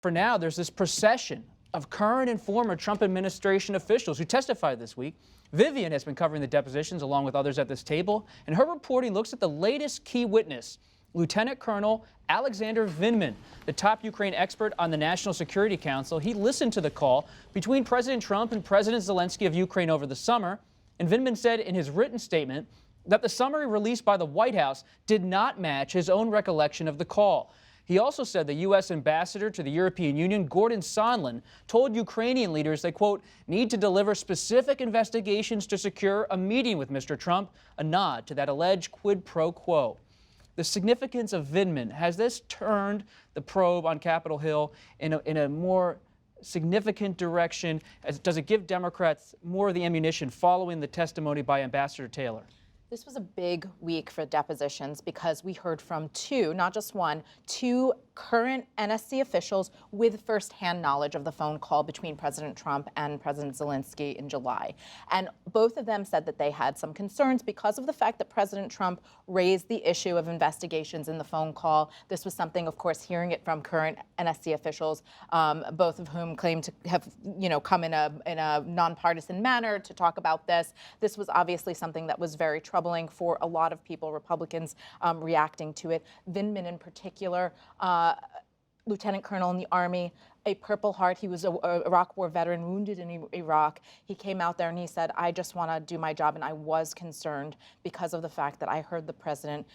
For now, there's this procession of current and former Trump administration officials who testified this week. Vivian has been covering the depositions along with others at this table, and her reporting looks at the latest key witness, Lieutenant Colonel Alexander Vindman, the top Ukraine expert on the National Security Council. He listened to the call between President Trump and President Zelensky of Ukraine over the summer, and Vindman said in his written statement that the summary released by the White House did not match his own recollection of the call. He also said the U.S. ambassador to the European Union, Gordon Sondland, told Ukrainian leaders they, quote, need to deliver specific investigations to secure a meeting with Mr. Trump, a nod to that alleged quid pro quo. The significance of Vindman, has this turned the probe on Capitol Hill in a more significant direction? Does it give Democrats more of the ammunition following the testimony by Ambassador Taylor? This was a big week for depositions because we heard from two, not just one, two current NSC officials with firsthand knowledge of the phone call between President Trump and President Zelensky in July. And both of them said that they had some concerns because of the fact that President Trump raised the issue of investigations in the phone call. This was something, of course, hearing it from current NSC officials, both of whom claim to have, come in a nonpartisan manner to talk about this. This was obviously something that was very troubling for a lot of people, Republicans reacting to it. Vindman in particular, Lieutenant Colonel in the Army, a Purple Heart. He was an Iraq War veteran, wounded in Iraq. He came out there and he said, I just want to do my job. And I was concerned because of the fact that I heard the president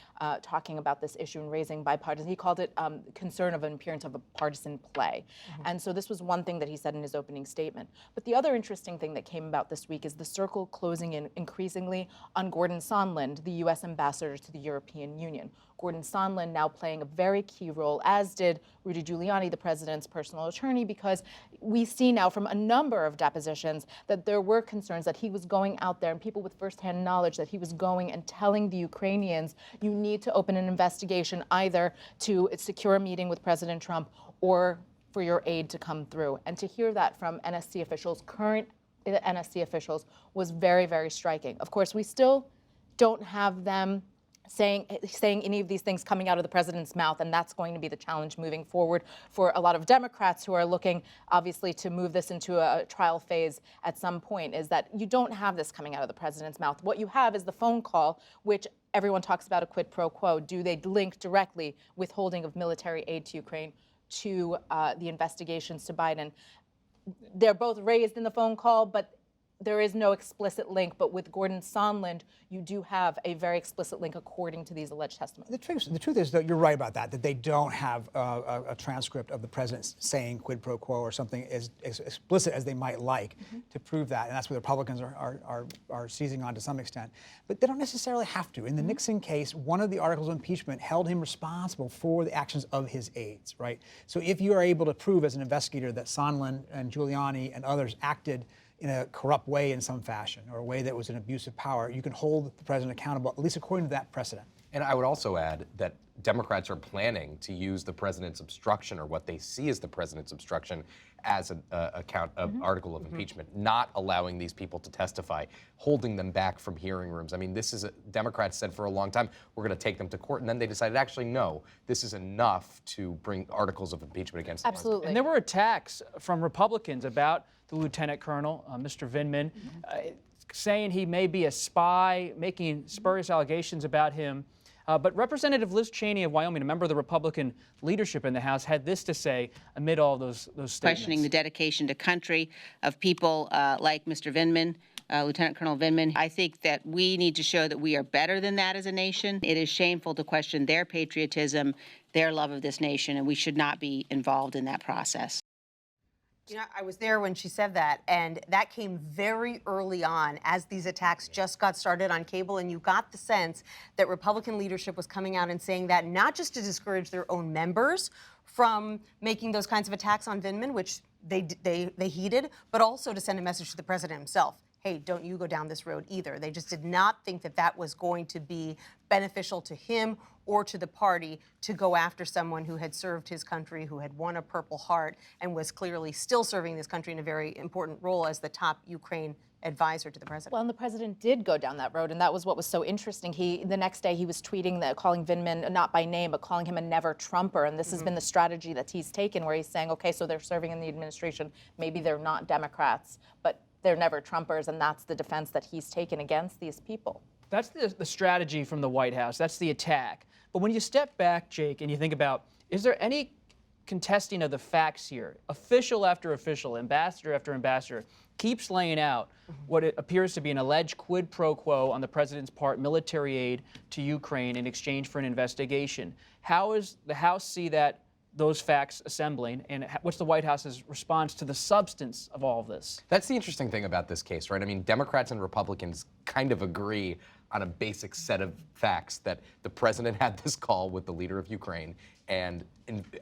talking about this issue and raising bipartisan. He called it concern of an appearance of a partisan play. And so this was one thing that he said in his opening statement. But the other interesting thing that came about this week is the circle closing in increasingly on Gordon Sondland, the U.S. ambassador to the European Union. Gordon Sondland now playing a very key role, as did Rudy Giuliani, the president's personal attorney, because we see now from a number of depositions that there were concerns that he was going out there and people with firsthand knowledge that he was going and telling the Ukrainians, you need to open an investigation either to secure a meeting with President Trump or for your aid to come through. And to hear that from NSC officials, current NSC officials, was very, very striking. Of course, we still don't have them saying any of these things coming out of the president's mouth, and that's going to be the challenge moving forward for a lot of Democrats who are looking, obviously, to move this into a trial phase at some point, is that you don't have this coming out of the president's mouth. What you have is the phone call, which everyone talks about a quid pro quo. Do they link directly withholding of military aid to Ukraine to the investigations to Biden? They're both raised in the phone call, but there is no explicit link, but with Gordon Sondland, you do have a very explicit link according to these alleged testimonies. The truth is, though, you're right about that they don't have a transcript of the president saying quid pro quo or something as explicit as they might like to prove that, and that's what the Republicans are seizing on to some extent. But they don't necessarily have to. In the Nixon case, one of the articles of impeachment held him responsible for the actions of his aides, right? So if you are able to prove as an investigator that Sondland and Giuliani and others acted in a corrupt way in some fashion, or a way that was an abuse of power, you can hold the president accountable, at least according to that precedent. And I would also add that Democrats are planning to use the president's obstruction, or what they see as the president's obstruction, as an article of impeachment, not allowing these people to testify, holding them back from hearing rooms. I mean, this is Democrats said for a long time, we're going to take them to court, and then they decided, actually, no, this is enough to bring articles of impeachment against them. Absolutely. And there were attacks from Republicans about the Lieutenant Colonel, Mr. Vindman, saying he may be a spy, making spurious allegations about him. But Representative Liz Cheney of Wyoming, a member of the Republican leadership in the House, had this to say amid all those statements. Questioning the dedication to country of people like Mr. Vindman, Lieutenant Colonel Vindman. I think that we need to show that we are better than that as a nation. It is shameful to question their patriotism, their love of this nation, and we should not be involved in that process. I was there when she said that, and that came very early on as these attacks just got started on cable, and you got the sense that Republican leadership was coming out and saying that not just to discourage their own members from making those kinds of attacks on Vindman, which they heeded, but also to send a message to the president himself. hey, don't you go down this road either. They just did not think that that was going to be beneficial to him or to the party to go after someone who had served his country, who had won a Purple Heart, and was clearly still serving this country in a very important role as the top Ukraine advisor to the president. Well, and the president did go down that road, and that was what was so interesting. The next day he was tweeting that, calling Vindman, not by name, but calling him a never Trumper, and this has been the strategy that he's taken, where he's saying, okay, so they're serving in the administration, maybe they're not Democrats, but they're never Trumpers, and that's the defense that he's taken against these people. That's the strategy from the White House. That's the attack. But when you step back, Jake, and you think about, is there any contesting of the facts here? Official after official, ambassador after ambassador, keeps laying out what it appears to be an alleged quid pro quo on the president's part, military aid to Ukraine in exchange for an investigation. How does the House see those facts assembling, and what's the White House's response to the substance of all of this? That's the interesting thing about this case, right? I mean, Democrats and Republicans kind of agree on a basic set of facts that the president had this call with the leader of Ukraine and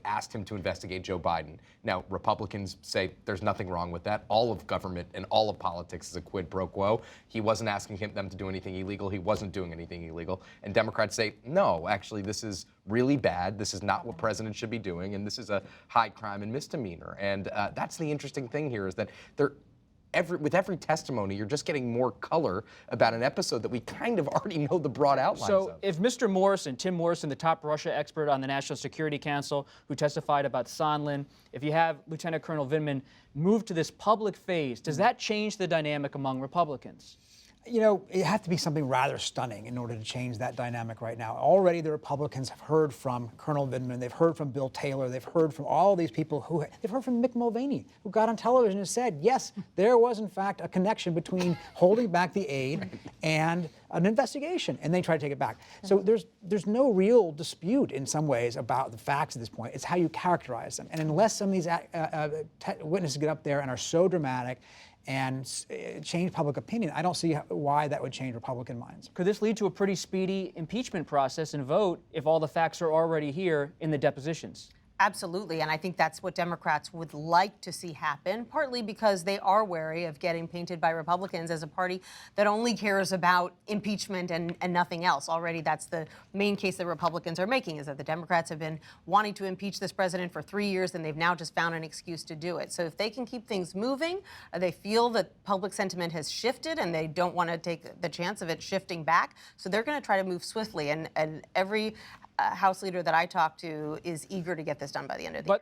asked him to investigate Joe Biden. Now, Republicans say there's nothing wrong with that. All of government and all of politics is a quid pro quo. He wasn't asking them to do anything illegal. He wasn't doing anything illegal. And Democrats say, no, actually, this is really bad. This is not what presidents should be doing. And this is a high crime and misdemeanor. And that's the interesting thing here, is that with every testimony, you're just getting more color about an episode that we kind of already know the broad outlines of. So if Mr. Morrison, Tim Morrison, the top Russia expert on the National Security Council, who testified about Sondland, if you have Lieutenant Colonel Vindman move to this public phase, does that change the dynamic among Republicans? You know, it has to be something rather stunning in order to change that dynamic right now. Already the Republicans have heard from Colonel Vindman, they've heard from Bill Taylor, they've heard from all these people they've heard from Mick Mulvaney, who got on television and said, yes, there was in fact a connection between holding back the aid and an investigation, and they try to take it back. So there's no real dispute in some ways about the facts at this point. It's how you characterize them. And unless some of these witnesses get up there and are so dramatic and change public opinion, I don't see why that would change Republican minds. Could this lead to a pretty speedy impeachment process and vote if all the facts are already here in the depositions? Absolutely, and I think that's what Democrats would like to see happen, partly because they are wary of getting painted by Republicans as a party that only cares about impeachment and nothing else. Already that's the main case that Republicans are making, is that the Democrats have been wanting to impeach this president for 3 years, and they've now just found an excuse to do it. So if they can keep things moving, they feel that public sentiment has shifted, and they don't want to take the chance of it shifting back, so they're going to try to move swiftly, and every House leader that I talk to is eager to get this done by the end of the year.